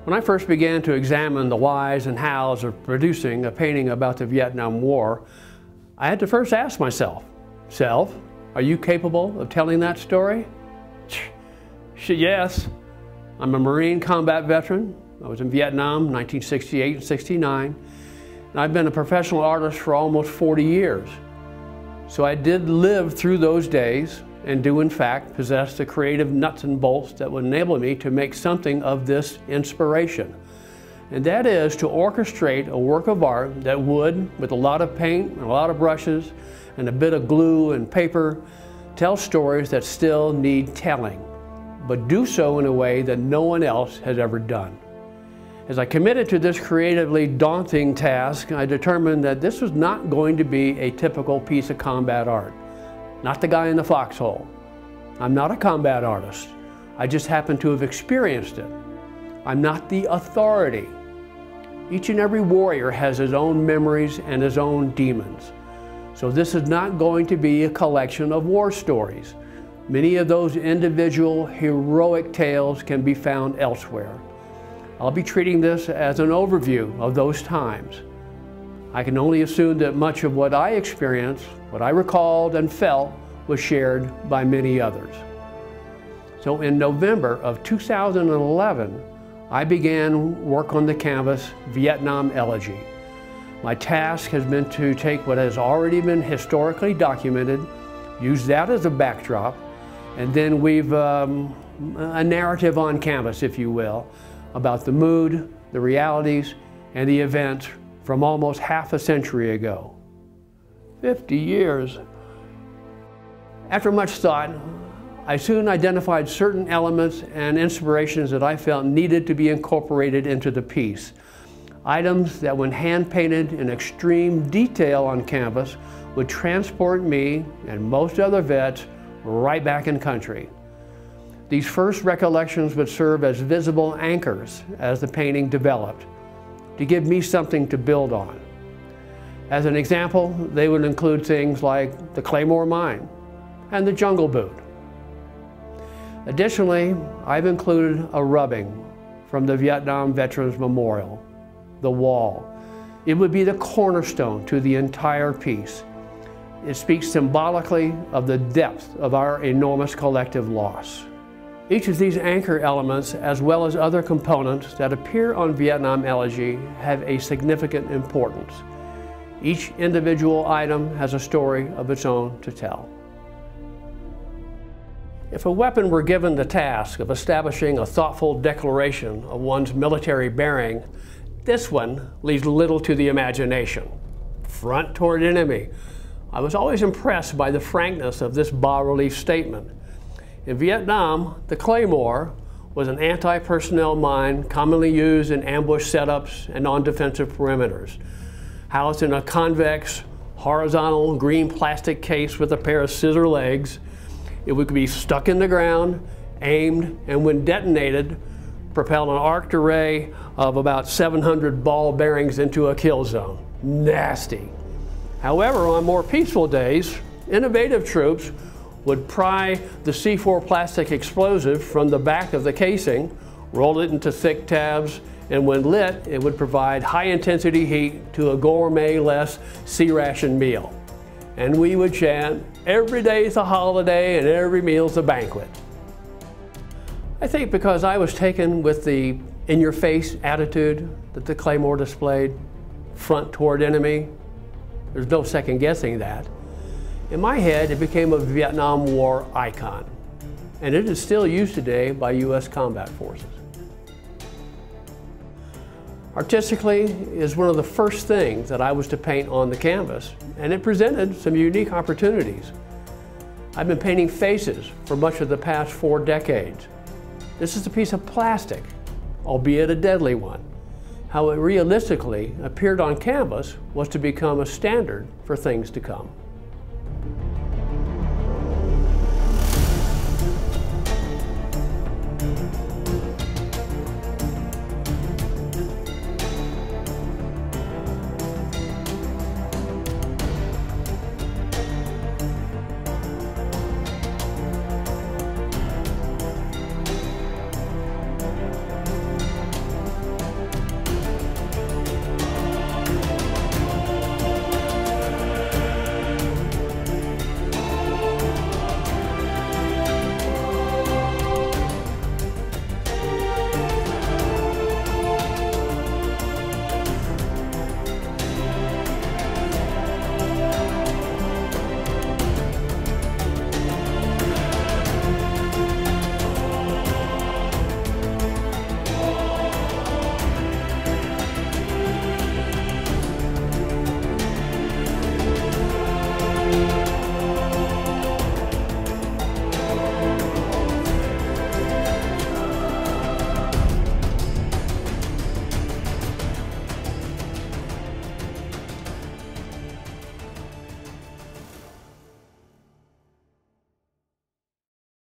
When I first began to examine the whys and hows of producing a painting about the Vietnam War, I had to first ask myself, self, are you capable of telling that story? Yes. I'm a Marine combat veteran. I was in Vietnam, 1968 and 69, and I've been a professional artist for almost 40 years. So I did live through those days and do in fact possess the creative nuts and bolts that would enable me to make something of this inspiration. And that is to orchestrate a work of art that would, with a lot of paint and a lot of brushes and a bit of glue and paper, tell stories that still need telling, but do so in a way that no one else has ever done. As I committed to this creatively daunting task, I determined that this was not going to be a typical piece of combat art. Not the guy in the foxhole. I'm not a combat artist. I just happen to have experienced it. I'm not the authority. Each and every warrior has his own memories and his own demons. So this is not going to be a collection of war stories. Many of those individual heroic tales can be found elsewhere. I'll be treating this as an overview of those times. I can only assume that much of what I experienced, what I recalled and felt, was shared by many others. So in November of 2011, I began work on the canvas Vietnam Elegy. My task has been to take what has already been historically documented, use that as a backdrop, and then weave a narrative on canvas, if you will, about the mood, the realities, and the events from almost half a century ago. 50 years. After much thought, I soon identified certain elements and inspirations that I felt needed to be incorporated into the piece. Items that, when hand-painted in extreme detail on canvas, would transport me and most other vets right back in country. These first recollections would serve as visible anchors as the painting developed, to give me something to build on. As an example, they would include things like the Claymore Mine and the Jungle Boot. Additionally, I've included a rubbing from the Vietnam Veterans Memorial, the wall. It would be the cornerstone to the entire piece. It speaks symbolically of the depth of our enormous collective loss. Each of these anchor elements, as well as other components that appear on Vietnam Elegy, have a significant importance. Each individual item has a story of its own to tell. If a weapon were given the task of establishing a thoughtful declaration of one's military bearing, this one leaves little to the imagination. Front toward enemy. I was always impressed by the frankness of this bas-relief statement. In Vietnam, the Claymore was an anti-personnel mine commonly used in ambush setups and on defensive perimeters. Housed in a convex, horizontal green plastic case with a pair of scissor legs, it would be stuck in the ground, aimed, and when detonated, propel an arced array of about 700 ball bearings into a kill zone. Nasty. However, on more peaceful days, innovative troops would pry the C4 plastic explosive from the back of the casing, roll it into thick tabs, and when lit, it would provide high-intensity heat to a gourmet-less C-ration meal. And we would chant, "Every day's a holiday and every meal's a banquet." I think because I was taken with the in-your-face attitude that the Claymore displayed, front toward enemy, there's no second-guessing that. In my head, it became a Vietnam War icon, and it is still used today by U.S. combat forces. Artistically, it is one of the first things that I was to paint on the canvas, and it presented some unique opportunities. I've been painting faces for much of the past 4 decades. This is a piece of plastic, albeit a deadly one. How it realistically appeared on canvas was to become a standard for things to come.